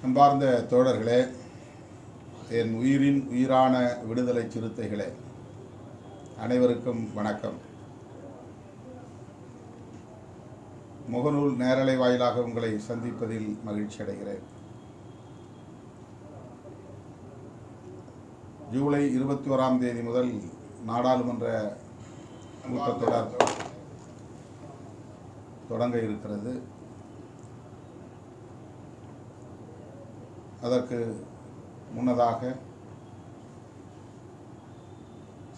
அன்பார்ந்த தோழர்களே, என் உயிரின் உயிரான விடுதலை சிறுத்தைகளே, அனைவருக்கும் வணக்கம். முகநூல் நேரலை வாயிலாக உங்களை சந்திப்பதில் மகிழ்ச்சி அடைகிறேன். ஜூலை 21ஆம் தேதி முதல் நாடாளுமன்ற கூட்டத்தொடர் தொடங்க இருக்கிறது. அதற்கு முன்னதாக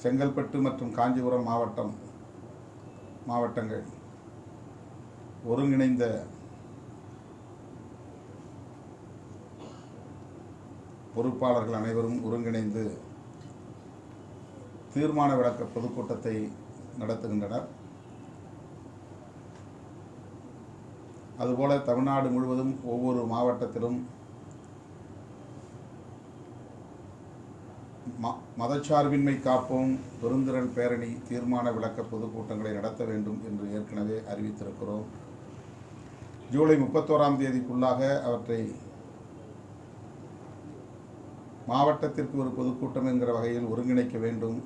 செங்கல்பட்டு மற்றும் காஞ்சிபுரம் மாவட்டங்கள் ஒருங்கிணைந்த பொறுப்பாளர்கள் அனைவரும் ஒருங்கிணைந்து தீர்மான விளக்க பொதுக்கூட்டத்தை நடத்துகின்றனர். அதுபோல தமிழ்நாடு முழுவதும் ஒவ்வொரு மாவட்டத்திலும் மதச்சார்பின்மை காப்போம் பெருந்திரள் பேரணி தீர்மான விளக்க பொதுக்கூட்டங்களை நடத்த வேண்டும் என்று ஏற்கனவே அறிவித்திருக்கிறோம். ஜூலை 31ஆம் தேதிக்குள்ளாக அவற்றை மாவட்டத்திற்கு ஒரு பொதுக்கூட்டம் என்கிற வகையில் ஒருங்கிணைக்க வேண்டும்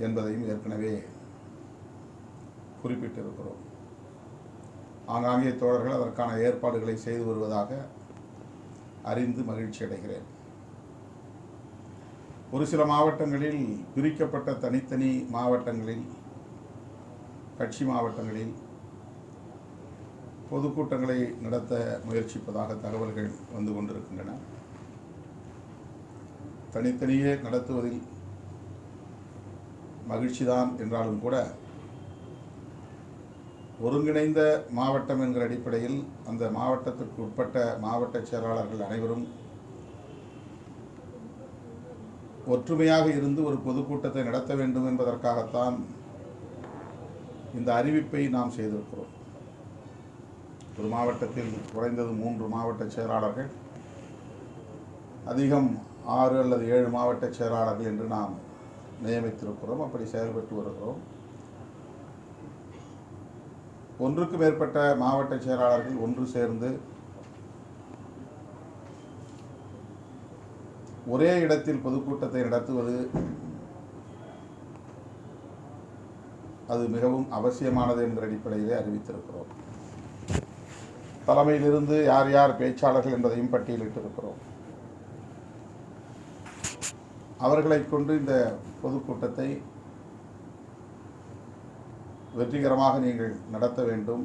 என்பதையும் ஏற்கனவே குறிப்பிட்டிருக்கிறோம். ஆங்காங்கே தோழர்கள் அதற்கான ஏற்பாடுகளை செய்து வருவதாக அறிந்து மகிழ்ச்சி அடைகிறேன். ஒரு சில மாவட்டங்களில் பிரிக்கப்பட்ட தனித்தனி மாவட்டங்களில் கட்சி மாவட்டங்களில் பொதுக்கூட்டங்களை நடத்த முயற்சிப்பதாக தகவல்கள் வந்து கொண்டிருக்கின்றன. தனித்தனியே நடத்துவதில் மகிழ்ச்சிதான் என்றாலும் கூட ஒருங்கிணைந்த மாவட்டம் என்கிற அடிப்படையில் அந்த மாவட்டத்திற்கு உட்பட்ட மாவட்ட செயலாளர்கள் அனைவரும் ஒற்றுமையாக இருந்து ஒரு பொதுக்கூட்டத்தை நடத்த வேண்டும் என்பதற்காகத்தான் இந்த அறிவிப்பை நாம் செய்திருக்கிறோம். ஒரு மாவட்டத்தில் குறைந்தது 3 மாவட்ட செயலாளர்கள், அதிகம் 6 அல்லது 7 மாவட்ட செயலாளர்கள் என்று நாம் நியமித்திருக்கிறோம். அப்படி செயல்பட்டு வருகிறோம். ஒன்றுக்கு மேற்பட்ட மாவட்ட செயலாளர்கள் ஒன்று சேர்ந்து ஒரே இடத்தில் பொதுக்கூட்டத்தை நடத்துவது அது மிகவும் அவசியமானது என்கிற அடிப்படையிலே அறிவித்திருக்கிறோம். தலைமையிலிருந்து யார் யார் பேச்சாளர்கள் என்பதையும் பட்டியலிட்டிருக்கிறோம். அவர்களை கொண்டு இந்த பொதுக்கூட்டத்தை வெற்றிகரமாக நீங்கள் நடத்த வேண்டும்.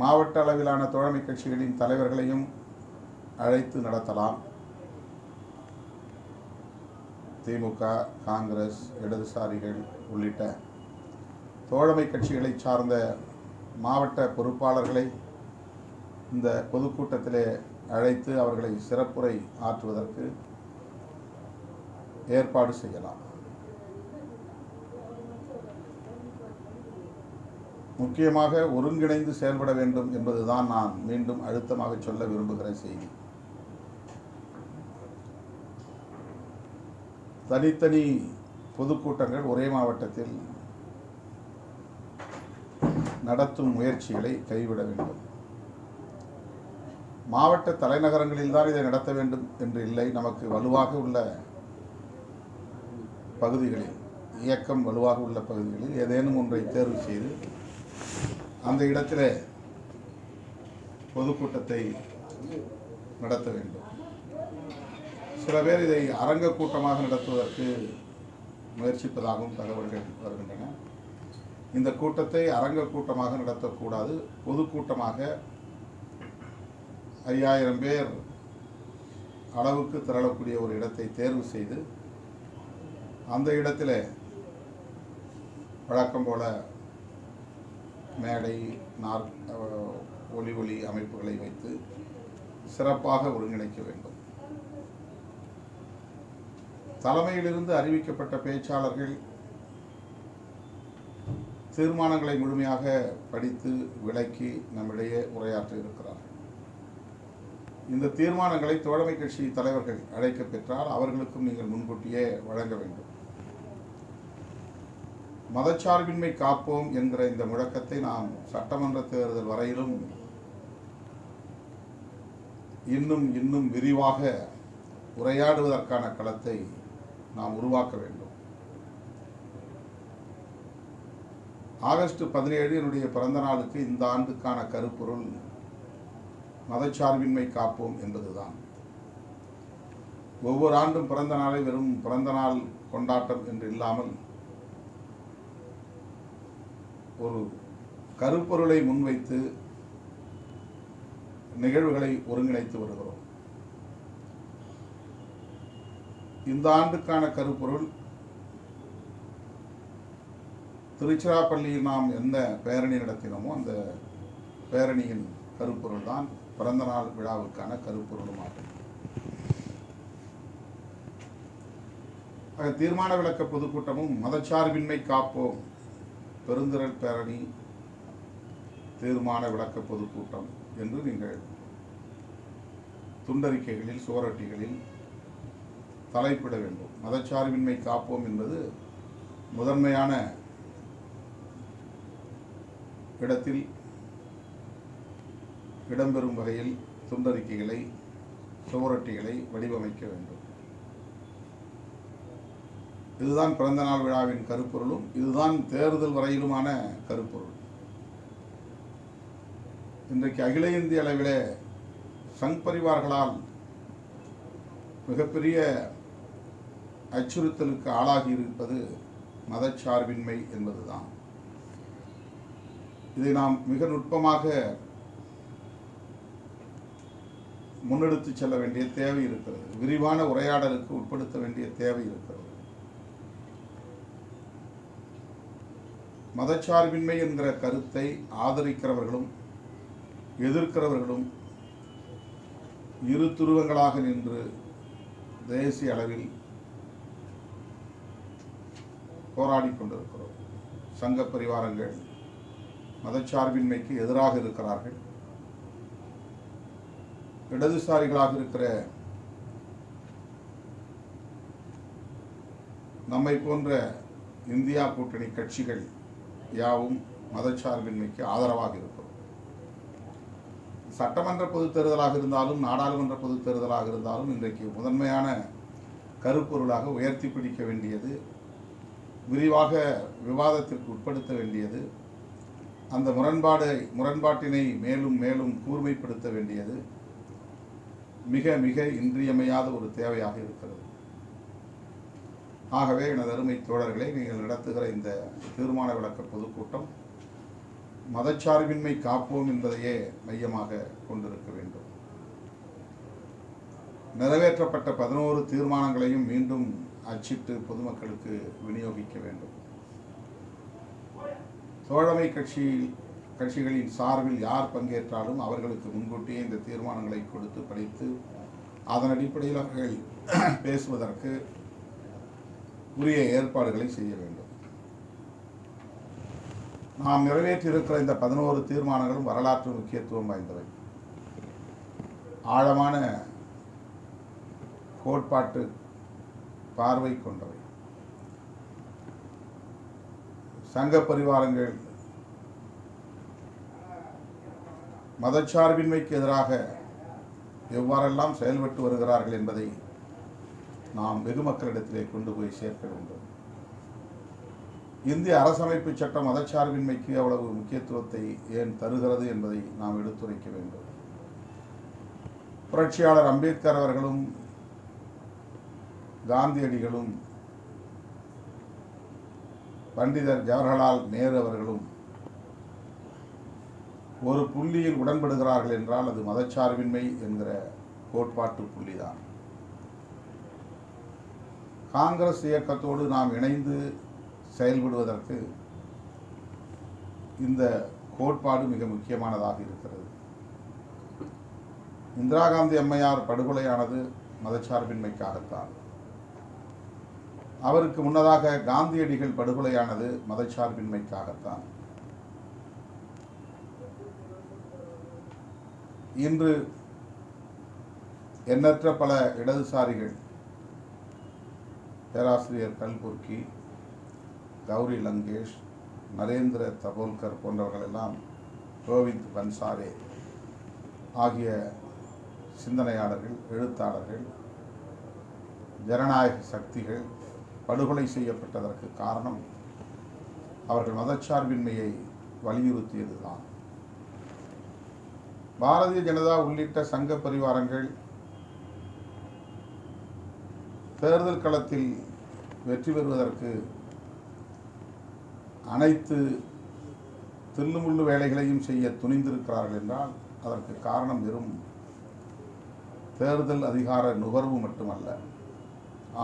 மாவட்ட அளவிலான தோழமை கட்சிகளின் தலைவர்களையும் அழைத்து நடத்தலாம். திமுக, காங்கிரஸ், இடதுசாரிகள் உள்ளிட்ட தோழமை கட்சிகளை சார்ந்த மாவட்ட பொறுப்பாளர்களை இந்த பொதுக்கூட்டத்திலே அழைத்து அவர்களை சிறப்புரை ஆற்றுவதற்கு ஏற்பாடு செய்யலாம். முக்கியமாக ஒருங்கிணைந்து செயல்பட வேண்டும் என்பதுதான் நான் மீண்டும் அழுத்தமாக சொல்ல விரும்புகிற செய்தி. தனித்தனி பொதுக்கூட்டங்கள் ஒரே மாவட்டத்தில் நடத்தும் முயற்சிகளை கைவிட வேண்டும். மாவட்ட தலைநகரங்களில் தான் இதை நடத்த வேண்டும் என்று இல்லை. நமக்கு வலுவாக உள்ள பகுதிகளில், இயக்கம் வலுவாக உள்ள பகுதிகளில் ஏதேனும் ஒன்றை தேர்வு செய்து அந்த இடத்திலே பொதுக்கூட்டத்தை நடத்த வேண்டும். சில பேர் இதை அரங்க கூட்டமாக நடத்துவதற்கு முயற்சிப்பதாகவும் தகவல்கள் வருகின்றன. இந்த கூட்டத்தை அரங்க கூட்டமாக நடத்தக்கூடாது. பொதுக்கூட்டமாக 5000 பேர் அளவுக்கு திரளக்கூடிய ஒரு இடத்தை தேர்வு செய்து அந்த இடத்திலே வழக்கம் போல மேடை, ஒலி அமைப்புகளை வைத்து சிறப்பாக ஒருங்கிணைக்க வேண்டும். தலைமையிலிருந்து அறிவிக்கப்பட்ட பேச்சாளர்கள் தீர்மானங்களை முழுமையாக படித்து விளக்கி நம்மிடையே உரையாற்ற இருக்கிறார்கள். இந்த தீர்மானங்களை தோழமை கட்சி தலைவர்கள் அழைக்க பெற்றால் அவர்களுக்கும் நீங்கள் முன்கூட்டியே வழங்க வேண்டும். மதச்சார்பின்மை காப்போம் என்கிற இந்த முழக்கத்தை நாம் சட்டமன்ற தேர்தல் வரையிலும் இன்னும் இன்னும் விரிவாக உரையாடுவதற்கான களத்தை நாம் உருவாக்க வேண்டும். ஆகஸ்ட் 17 என்னுடைய பிறந்த நாளுக்கு இந்த ஆண்டுக்கான கருப்பொருள் மதச்சார்பின்மை காப்போம் என்பதுதான். ஒவ்வொரு ஆண்டும் பிறந்த நாளை வெறும் பிறந்த நாள் கொண்டாட்டம் என்று இல்லாமல் ஒரு கருப்பொருளை முன்வைத்து நிகழ்வுகளை ஒருங்கிணைத்து வருகிறோம். இந்த ஆண்டுக்கான கருப்பொருள் திருச்சிராப்பள்ளியில் நாம் எந்த பேரணி நடத்தினோமோ அந்த பேரணியின் கருப்பொருள் தான் பிறந்தநாள் விழாவுக்கான கருப்பொருளுமாகும். தீர்மான விளக்க பொதுக்கூட்டமும் மதச்சார்பின்மை காப்போம் பெருந்திரள் பேரணி தீர்மான விளக்க பொதுக்கூட்டம் என்று நீங்கள் துண்டறிக்கைகளில் சுவரொட்டிகளில் தலைப்பிட வேண்டும். மதச்சார்பின்மை காப்போம் என்பது முதன்மையான இடத்தில் இடம்பெறும் வகையில் துண்டறிக்கைகளை சுவரொட்டிகளை வடிவமைக்க வேண்டும். இதுதான் பிறந்தநாள் விழாவின் கருப்பொருளும் இதுதான் தேர்தல் வரையிலுமான கருப்பொருள். இன்றைக்கு அகில இந்திய அளவிலே சங் பரிவார்களால் மிகப்பெரிய அச்சுறுத்தலுக்கு ஆளாகி இருப்பது மதச்சார்பின்மை என்பதுதான். இதை நாம் மிக நுட்பமாக முன்னெடுத்து செல்ல வேண்டிய தேவை இருக்கிறது. விரிவான உரையாடலுக்கு உட்படுத்த வேண்டிய தேவை இருக்கிறது. மதச்சார்பின்மை என்கிற கருத்தை ஆதரிக்கிறவர்களும் எதிர்க்கிறவர்களும் இரு துருவங்களாக நின்று தேசிய அளவில் போராடி கொண்டிருக்கிறோம். சங்க பரிவாரங்கள் மதச்சார்பின்மைக்கு எதிராக இருக்கிறார்கள். இடதுசாரிகளாக இருக்கிற நம்மை போன்ற இந்தியா கூட்டணி கட்சிகள் யாவும் மதச்சார்பின்மைக்கு ஆதரவாக இருக்கிறோம். சட்டமன்ற பொதுத் தேர்தலாக இருந்தாலும் நாடாளுமன்ற பொதுத் தேர்தலாக இருந்தாலும் இன்றைக்கு முதன்மையான கருப்பொருளாக உயர்த்தி பிடிக்க வேண்டியது, விரிவாக விவாதத்திற்கு உட்படுத்த வேண்டியது, அந்த முரண்பாட்டினை மேலும் மேலும் கூர்மைப்படுத்த வேண்டியது மிக மிக இன்றியமையாத ஒரு தேவையாக இருக்கிறது. ஆகவே எனது அருமை தோழர்களை, நீங்கள் நடத்துகிற இந்த தீர்மான விளக்க பொதுக்கூட்டம் மதச்சார்பின்மை காப்போம் என்பதையே மையமாக கொண்டிருக்க வேண்டும். நிறைவேற்றப்பட்ட 11 தீர்மானங்களையும் மீண்டும் அச்சிட்டு பொதுமக்களுக்கு விநியோகிக்க வேண்டும். தோழமை கட்சிகளின் சார்பில் யார் பங்கேற்றாலும் அவர்களுக்கு முன்கூட்டியே இந்த தீர்மானங்களை கொடுத்து படித்து அதன் அடிப்படையில் அவர்கள் பேசுவதற்கு உரிய ஏற்பாடுகளை செய்ய வேண்டும். நாம் நிறைவேற்றியிருக்கிற இந்த 11 தீர்மானங்களும் வரலாற்று முக்கியத்துவம் வாய்ந்தவை, ஆழமான கோட்பாட்டு பார்வை கொண்டவை. சங்க பரிவாரங்கள் மதச்சார்பின்மைக்கு எதிராக எவ்வாறெல்லாம் செயல்பட்டு வருகிறார்கள் என்பதை நாம் வெகு மக்களிடத்திலே கொண்டு போய் சேர்க்க வேண்டும். இந்திய அரசமைப்பு சட்டம் மதச்சார்பின்மைக்கு அவ்வளவு முக்கியத்துவத்தை ஏன் தருகிறது என்பதை நாம் எடுத்துரைக்க வேண்டும். புரட்சியாளர் அம்பேத்கர் அவர்களும் காந்தியடிகளும் பண்டிதர் ஜவஹர்லால் நேரு அவர்களும் ஒரு புள்ளியில் உடன்படுகிறார்கள் என்றால் அது மதச்சார்பின்மை என்கிற கோட்பாட்டு புள்ளிதான். காங்கிரஸ் இயக்கத்தோடு நாம் இணைந்து செயல்படுவதற்கு இந்த கோட்பாடு மிக முக்கியமானதாக இருக்கிறது. இந்திரா காந்தி அம்மையார் படுகொலையானது மதச்சார்பின்மைக்காகத்தான். அவருக்கு முன்னதாக காந்தியடிகள் படுகொலையானது மதச்சார்பின்மைக்காகத்தான். இன்று எண்ணற்ற பல இடதுசாரிகள், பேராசிரியர் கல்புர்கி, கௌரி லங்கேஷ், நரேந்திர தபோல்கர் போன்றவர்களெல்லாம், கோவிந்த் பன்சாரே ஆகிய சிந்தனையாளர்கள், எழுத்தாளர்கள், ஜனநாயக சக்திகள் படுகொலை செய்யப்பட்டதற்கு காரணம் அவர்கள் மதச்சார்பின்மையை வலியுறுத்தியதுதான். பாரதிய ஜனதா உள்ளிட்ட சங்க பரிவாரங்கள் தேர்தல் களத்தில் வெற்றி பெறுவதற்கு அனைத்து தில்லுமுள்ளு வேலைகளையும் செய்ய துணிந்திருக்கிறார்கள் என்றால் அதற்கு காரணம் வெறும் தேர்தல் அதிகார நுகர்வு மட்டுமல்ல,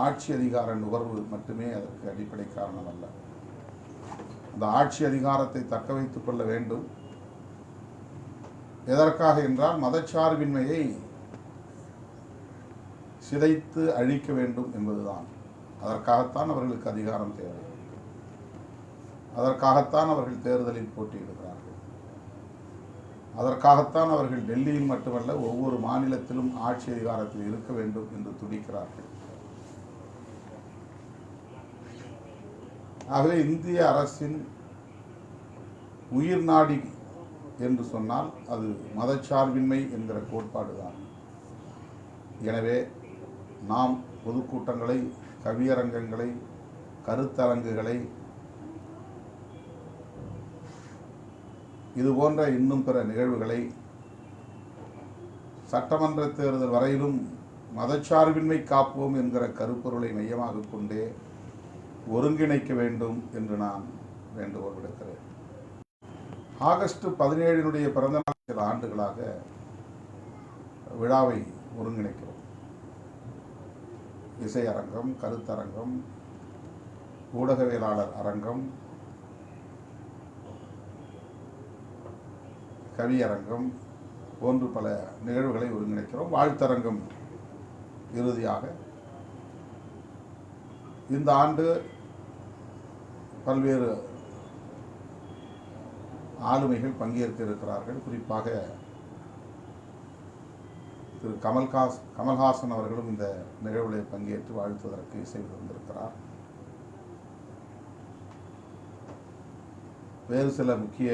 ஆட்சி அதிகார நுகர்வு மட்டுமே அதற்கு அடிப்படை காரணம் அல்ல. அந்த ஆட்சி அதிகாரத்தை தக்க வைத்துக் கொள்ள வேண்டும். எதற்காக என்றால் மதச்சார்பின்மையை சிதைத்து அழிக்க வேண்டும் என்பதுதான். அதற்காகத்தான் அவர்களுக்கு அதிகாரம் தேவை. அதற்காகத்தான் அவர்கள் தேர்தலில் போட்டியிடுகிறார்கள். அதற்காகத்தான் அவர்கள் டெல்லியில் மட்டுமல்ல ஒவ்வொரு மாநிலத்திலும் ஆட்சி அதிகாரத்தில் இருக்க வேண்டும் என்று துடிக்கிறார்கள். ஆகவே இந்திய அரசின் உயிர் நாடி என்று சொன்னால் அது மதச்சார்பின்மை என்கிற கோட்பாடு தான். எனவே நாம் பொதுக்கூட்டங்களை, கவியரங்கங்களை, கருத்தரங்குகளை, இதுபோன்ற இன்னும் பிற நிகழ்வுகளை சட்டமன்ற தேர்தல் வரையிலும் மதச்சார்பின்மை காப்போம் என்கிற கருப்பொருளை மையமாக கொண்டே ஒருங்கிணைக்க வேண்டும் என்று நான் வேண்டுகோள் விடுக்கிறேன். ஆகஸ்ட் 17 பிறந்த நாள் சில ஆண்டுகளாக விழாவை ஒருங்கிணைக்கிறோம். இசையரங்கம், கருத்தரங்கம், ஊடகவியலாளர் அரங்கம், கவியரங்கம் போன்று பல நிகழ்வுகளை ஒருங்கிணைக்கிறோம். வாழ்த்தரங்கம் இறுதியாக. இந்த ஆண்டு பல்வேறு ஆளுமைகள் பங்கேற்க இருக்கிறார்கள். குறிப்பாக திரு கமல்ஹாசன் அவர்களும் இந்த நிகழ்வில் பங்கேற்று வாழ்த்துவதற்கு இசை வந்திருக்கிறார். வேறு சில முக்கிய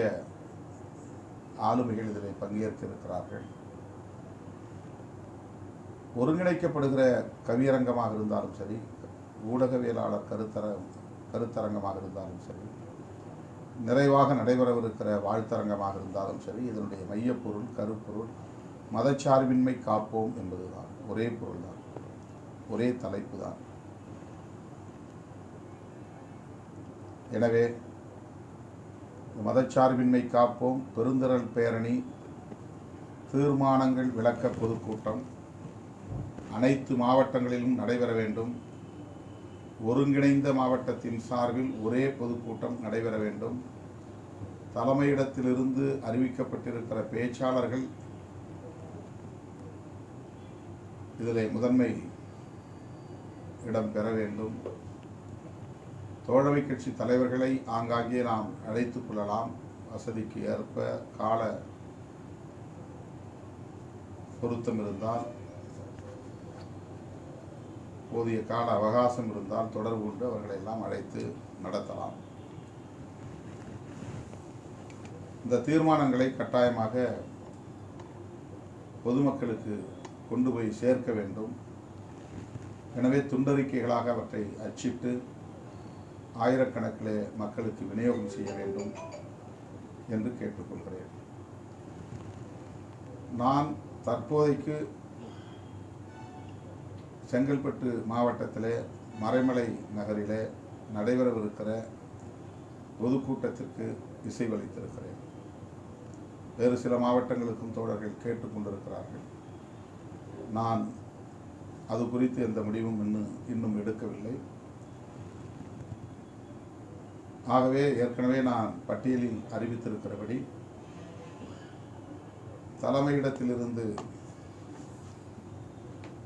ஆளுமைகள் இதில் பங்கேற்க இருக்கிறார்கள். ஒருங்கிணைக்கப்படுகிற கவியரங்கமாக இருந்தாலும் சரி, ஊடகவியலாளர் கருத்தரங்கமாக இருந்தாலும் சரி, நிறைவாக நடைபெறவிருக்கிற வாழ்த்தரங்கமாக இருந்தாலும் சரி, இதனுடைய மையப்பொருள், கருப்பொருள் மதச்சார்பின்மை காப்போம் என்பதுதான். ஒரே பொருள் தான், ஒரே தலைப்பு தான். எனவே மதச்சார்பின்மை காப்போம் பெருந்திரள் பேரணி, தீர்மானங்கள் விளக்க பொதுக்கூட்டம் அனைத்து மாவட்டங்களிலும் நடைபெற வேண்டும். ஒருங்கிணைந்த மாவட்டத்தின் சார்பில் ஒரே பொதுக்கூட்டம் நடைபெற வேண்டும். தலைமையிடத்திலிருந்து அறிவிக்கப்பட்டிருக்கிற பேச்சாளர்கள் இதில் முதன்மை இடம் பெற வேண்டும். தோழமை கட்சி தலைவர்களை ஆங்காங்கே நாம் அழைத்துக் கொள்ளலாம். வசதிக்கு ஏற்ப கால பொருத்தம் இருந்தால், போதிய கால அவகாசம் இருந்தால் தொடர்பு கொண்டு அவர்களை எல்லாம் அழைத்து நடத்தலாம். இந்த தீர்மானங்களை கட்டாயமாக பொதுமக்களுக்கு கொண்டு போய் சேர்க்க வேண்டும். எனவே துண்டறிக்கைகளாக அவற்றை அச்சிட்டு ஆயிரக்கணக்கிலே மக்களுக்கு விநியோகம் செய்ய வேண்டும் என்று கேட்டுக்கொள்கிறேன். நான் தற்போதைக்கு செங்கல்பட்டு மாவட்டத்திலே மறைமலை நகரிலே நடைபெறவிருக்கிற பொதுக்கூட்டத்திற்கு இசைவளித்திருக்கிறேன். வேறு சில மாவட்டங்களுக்கும் தோழர்கள் கேட்டுக்கொண்டிருக்கிறார்கள். நான் அது குறித்து எந்த முடிவும் இன்னும் எடுக்கவில்லை. ஆகவே ஏற்கனவே நான் பட்டியலில் அறிவித்திருக்கிறபடி தலைமையிடத்திலிருந்து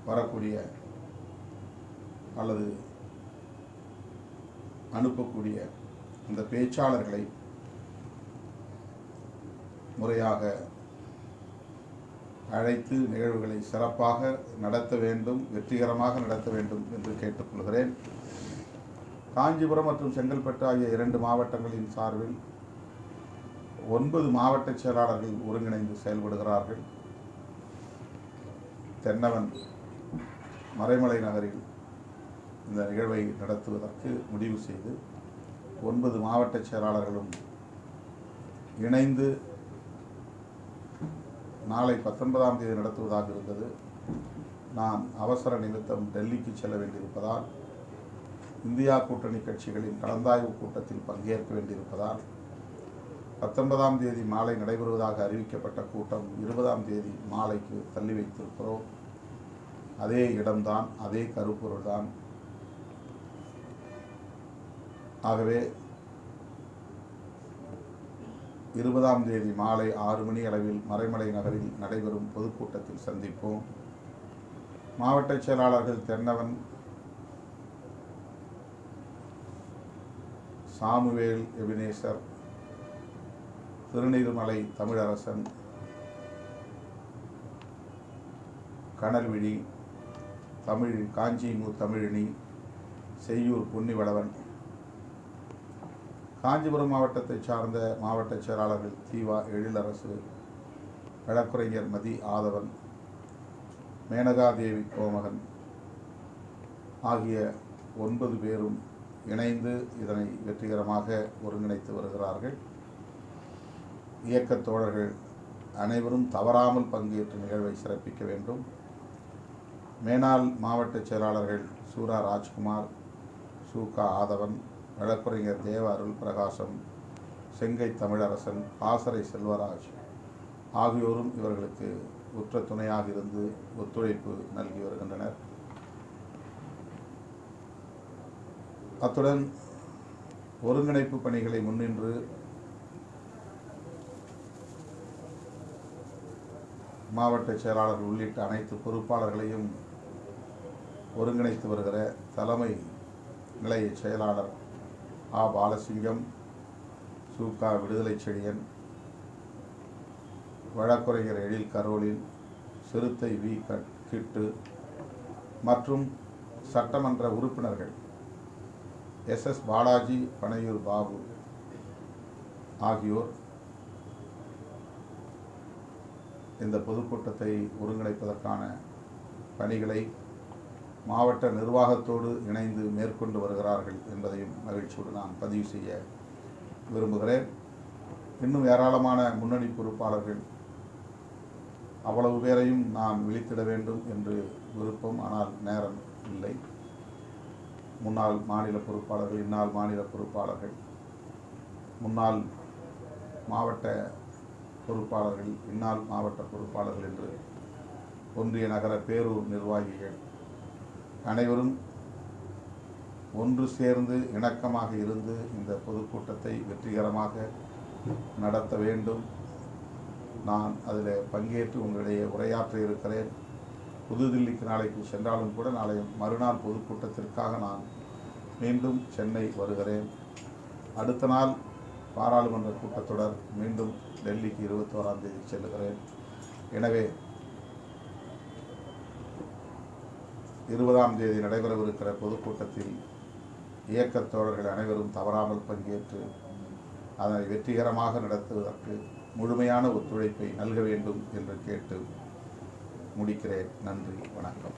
வரக்கூடிய அல்லது அனுப்பக்கூடிய அந்த பேச்சாளர்களை முறையாக அழைத்து நிகழ்வுகளை சிறப்பாக நடத்த வேண்டும், வெற்றிகரமாக நடத்த வேண்டும் என்று கேட்டுக்கொள்கிறேன். காஞ்சிபுரம் மற்றும் செங்கல்பட்டு ஆகிய 2 மாவட்டங்களின் சார்பில் 9 மாவட்ட செயலாளர்கள் ஒருங்கிணைந்து செயல்படுகிறார்கள். தென்னவன் மறைமலை நகரில் இந்த நிகழ்வை நடத்துவதற்கு முடிவு செய்து 9 மாவட்ட செயலாளர்களும் இணைந்து நாளை 19ஆம் தேதி நடத்துவதாக இருந்தது. நான் அவசர நிமித்தம் டெல்லிக்கு செல்ல வேண்டியிருப்பதால், இந்தியா கூட்டணி கட்சிகளின் கலந்தாய்வு கூட்டத்தில் பங்கேற்க வேண்டியிருப்பதால் 19ஆம் தேதி மாலை நடைபெறுவதாக அறிவிக்கப்பட்ட கூட்டம் 20ஆம் தேதி மாலைக்கு தள்ளி வைத்திருக்கிறோம். அதே இடம்தான், அதே கருப்பொருள்தான். ஆகவே 20ஆம் தேதி மாலை 6 மணி அளவில் மறைமலை நகரில் நடைபெறும் பொதுக்கூட்டத்தில் சந்திப்போம். மாவட்ட செயலாளர்கள் தென்னவன், சாமுவேல் எபினேசர், திருநீர்மலை தமிழரசன், கனல்விழி, காஞ்சிமு தமிழினி, செய்யூர் பொன்னிவளவன், காஞ்சிபுரம் மாவட்டத்தை சார்ந்த மாவட்ட செயலாளர்கள் தீவா எழிலரசு, வழக்குரைஞர் மதி ஆதவன், மேனகாதேவி கோமகன் ஆகிய 9 பேரும் இணைந்து இதனை வெற்றிகரமாக ஒருங்கிணைத்து வருகிறார்கள். இயக்கத் தோழர்கள் அனைவரும் தவறாமல் பங்கேற்று நிகழ்வை சிறப்பிக்க வேண்டும். மேனாள் மாவட்ட செயலாளர்கள் சூரா ராஜ்குமார், சூகா ஆதவன், வழக்குரைஞர் தேவ அருள் பிரகாசம், செங்கை தமிழரசன், பாசறை செல்வராஜ் ஆகியோரும் இவர்களுக்கு உற்ற துணையாக இருந்து ஒத்துழைப்பு நல்கி வருகின்றனர். அத்துடன் ஒருங்கிணைப்பு பணிகளை முன்னின்று மாவட்ட செயலாளர்கள் உள்ளிட்ட அனைத்து பொறுப்பாளர்களையும் ஒருங்கிணைத்து வருகிற தலைமை நிலைய செயலாளர் ஆ பாலசிங்கம், சூகா விடுதலை செழியன், வழக்குரைஞர் எழில் கரோலின், சிறுத்தை வி கிட்டு மற்றும் சட்டமன்ற உறுப்பினர்கள் எஸ் பாலாஜி, பனையூர் பாபு ஆகியோர் இந்த பொதுக்கூட்டத்தை ஒருங்கிணைப்பதற்கான பணிகளை மாவட்ட நிர்வாகத்தோடு இணைந்து மேற்கொண்டு வருகிறார்கள் என்பதையும் மகிழ்ச்சியோடு நான் பதிவு செய்ய விரும்புகிறேன். இன்னும் ஏராளமான முன்னணி பொறுப்பாளர்கள், அவ்வளவு பேரையும் நான் விழித்திட வேண்டும் என்று விருப்பம், ஆனால் நேரம் இல்லை. முன்னாள் மாநில பொறுப்பாளர்கள், இந்நாள் மாநில பொறுப்பாளர்கள், முன்னாள் மாவட்ட பொறுப்பாளர்கள், இந்நாள் மாவட்ட பொறுப்பாளர்கள் என்று ஒன்றிய நகர பேரூர் நிர்வாகிகள் அனைவரும் ஒன்று சேர்ந்து இணக்கமாக இருந்து இந்த பொதுக்கூட்டத்தை வெற்றிகரமாக நடத்த வேண்டும். நான் அதில் பங்கேற்று உங்களிடையே உரையாற்ற இருக்கிறேன். புதுதில்லிக்கு நாளைக்கு சென்றாலும் கூட நாளை மறுநாள் பொதுக்கூட்டத்திற்காக நான் மீண்டும் சென்னை வருகிறேன். அடுத்த நாள் பாராளுமன்ற கூட்டத்தொடர், மீண்டும் டெல்லிக்கு 21ஆம் தேதி செல்லுகிறேன். எனவே 20ஆம் தேதி நடைபெறவிருக்கிற பொதுக்கூட்டத்தில் இயக்கத் தோழர்கள் அனைவரும் தவறாமல் பங்கேற்று அதனை வெற்றிகரமாக நடத்துவதற்கு முழுமையான ஒத்துழைப்பை நல்க வேண்டும் என்று கேட்டு முடிக்கிறேன். நன்றி, வணக்கம்.